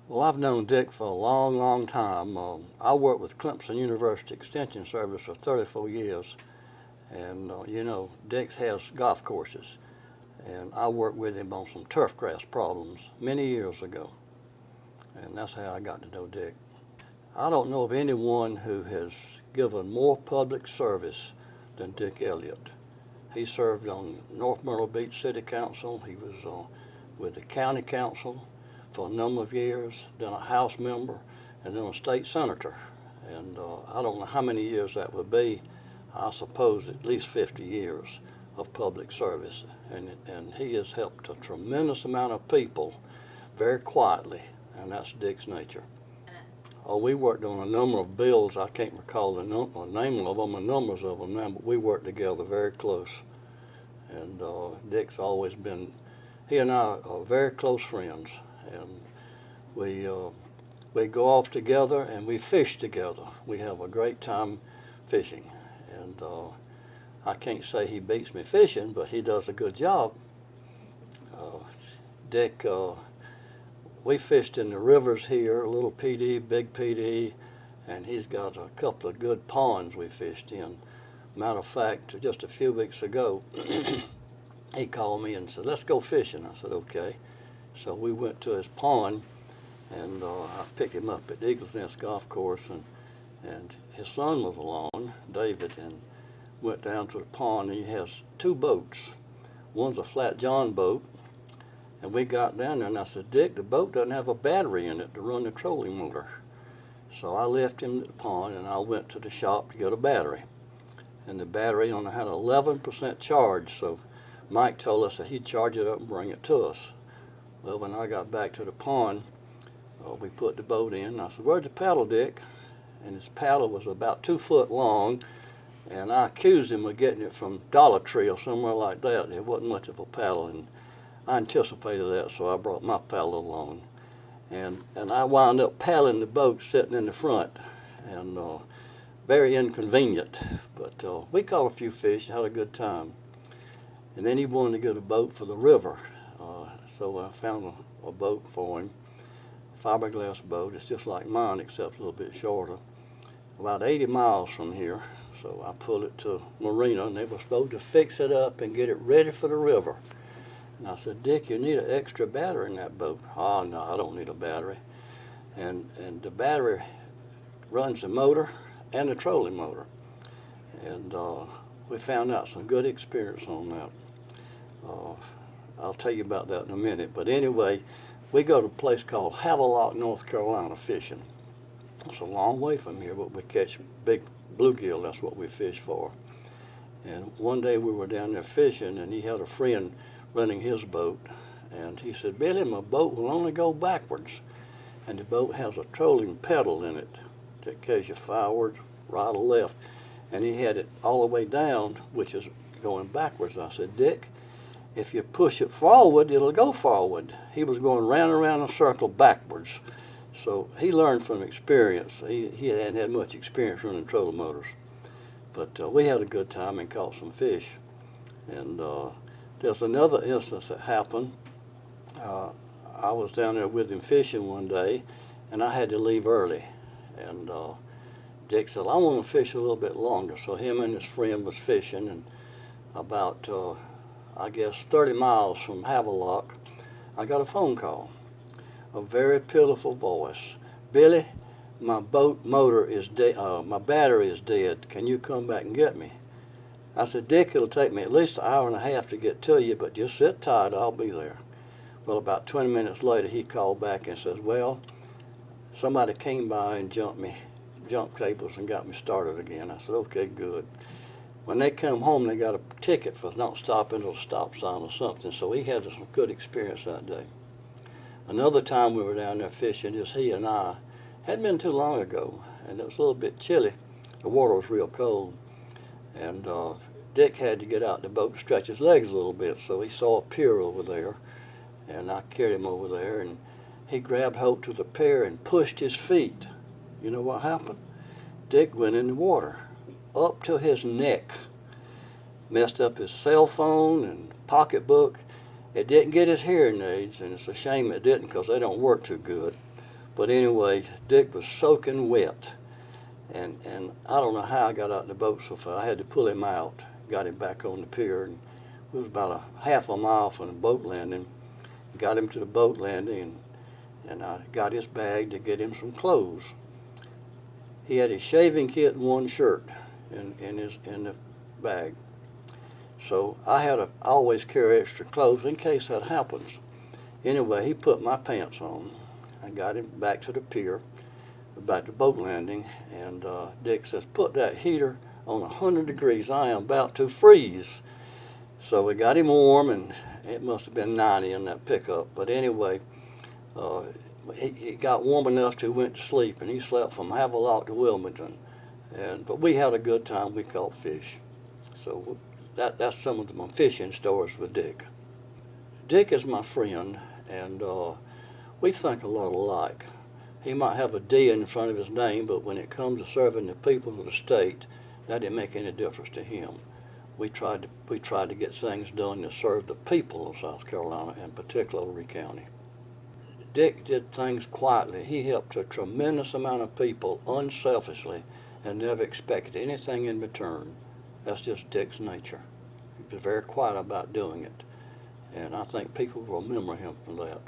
Well, I've known Dick for a long, long time. I worked with Clemson University Extension Service for 34 years. And, Dick has golf courses. And I worked with him on some turf grass problems many years ago. And that's how I got to know Dick. I don't know of anyone who has given more public service than Dick Elliott. He served on North Myrtle Beach City Council. He was with the county council for a number of years, then a House member, and then a state senator. And I don't know how many years that would be. I suppose at least 50 years of public service. And he has helped a tremendous amount of people very quietly, and that's Dick's nature. Oh, we worked on a number of bills. I can't recall the name of them and numbers of them now, but we worked together very close. And Dick's always been, he and I are very close friends. And we go off together and we fish together. We have a great time fishing. And I can't say he beats me fishing, but he does a good job. Dick, we fished in the rivers here, Little PD, Big PD, and he's got a couple of good ponds we fished in. Matter of fact, just a few weeks ago, he called me and said, "Let's go fishing." I said, "Okay." So we went to his pond, and I picked him up at Eagles Nest Golf Course, and his son was along, David, and went down to the pond, and he has two boats. One's a Flat John boat, and we got down there, and I said, "Dick, the boat doesn't have a battery in it to run the trolling motor." So I left him at the pond, and I went to the shop to get a battery. And the battery only had 11% charge, so Mike told us that he'd charge it up and bring it to us. Well, when I got back to the pond, we put the boat in. I said, "Where's the paddle, Dick?" And his paddle was about 2 foot long, and I accused him of getting it from Dollar Tree or somewhere like that. It wasn't much of a paddle, and I anticipated that, so I brought my paddle along. And I wound up paddling the boat sitting in the front, and very inconvenient. But we caught a few fish and had a good time. And then he wanted to get a boat for the river. So I found a boat for him, a fiberglass boat. It's just like mine, except a little bit shorter. About 80 miles from here. So I pulled it to Marina, and they were supposed to fix it up and get it ready for the river. And I said, "Dick, you need an extra battery in that boat." "Oh, no, I don't need a battery." And the battery runs the motor and the trolling motor. And we found out some good experience on that. I'll tell you about that in a minute. But anyway, we go to a place called Havelock, North Carolina, fishing. It's a long way from here, but we catch big bluegill. That's what we fish for. And one day we were down there fishing, and he had a friend running his boat. And he said, "Billy, my boat will only go backwards. And the boat has a trolling pedal in it that carries you forward, right or left." And he had it all the way down, which is going backwards. I said, "Dick, if you push it forward, it'll go forward." He was going round and round in a circle backwards. So he learned from experience. He hadn't had much experience running trolling motors. But we had a good time and caught some fish. And there's another instance that happened. I was down there with him fishing one day, and I had to leave early. And Dick said, "I want to fish a little bit longer." So him and his friend was fishing, and about, I guess, 30 miles from Havelock, I got a phone call. A very pitiful voice. "Billy, my boat motor is dead. My battery is dead. Can you come back and get me?" I said, "Dick, it'll take me at least an hour and a half to get to you, but just sit tight. I'll be there." Well, about 20 minutes later, he called back and says, "Well, somebody came by and jumped cables and got me started again." I said, "Okay, good." When they come home, they got a ticket for not stopping at a stop sign or something, so he had some good experience that day. Another time we were down there fishing, just he and I. Hadn't been too long ago, and it was a little bit chilly. The water was real cold, and Dick had to get out the boat to stretch his legs a little bit, so he saw a pier over there, and I carried him over there, and he grabbed hold to the pier and pushed his feet. You know what happened? Dick went in the water, up to his neck, messed up his cell phone and pocketbook. It didn't get his hearing aids, and it's a shame it didn't because they don't work too good. But anyway, Dick was soaking wet. And I don't know how I got out the boat so fast. I had to pull him out, got him back on the pier, and it was about a half a mile from the boat landing. Got him to the boat landing, and I got his bag to get him some clothes. He had his shaving kit and one shirt in the bag. So I always carry extra clothes in case that happens. Anyway, he put my pants on. I got him back to the pier, back to the boat landing, and Dick says, "Put that heater on 100 degrees. I am about to freeze." So we got him warm, and it must have been 90 in that pickup. But anyway, he got warm enough to went to sleep, and he slept from Havelock to Wilmington. But we had a good time. We caught fish. So that's some of my fishing stories with Dick. Dick is my friend, and we think a lot alike. He might have a D in front of his name, but when it comes to serving the people of the state, that didn't make any difference to him. We tried to get things done to serve the people of South Carolina, and particularly Lee County. Dick did things quietly. He helped a tremendous amount of people unselfishly and never expected anything in return. That's just Dick's nature. He was very quiet about doing it, and I think people will remember him for that.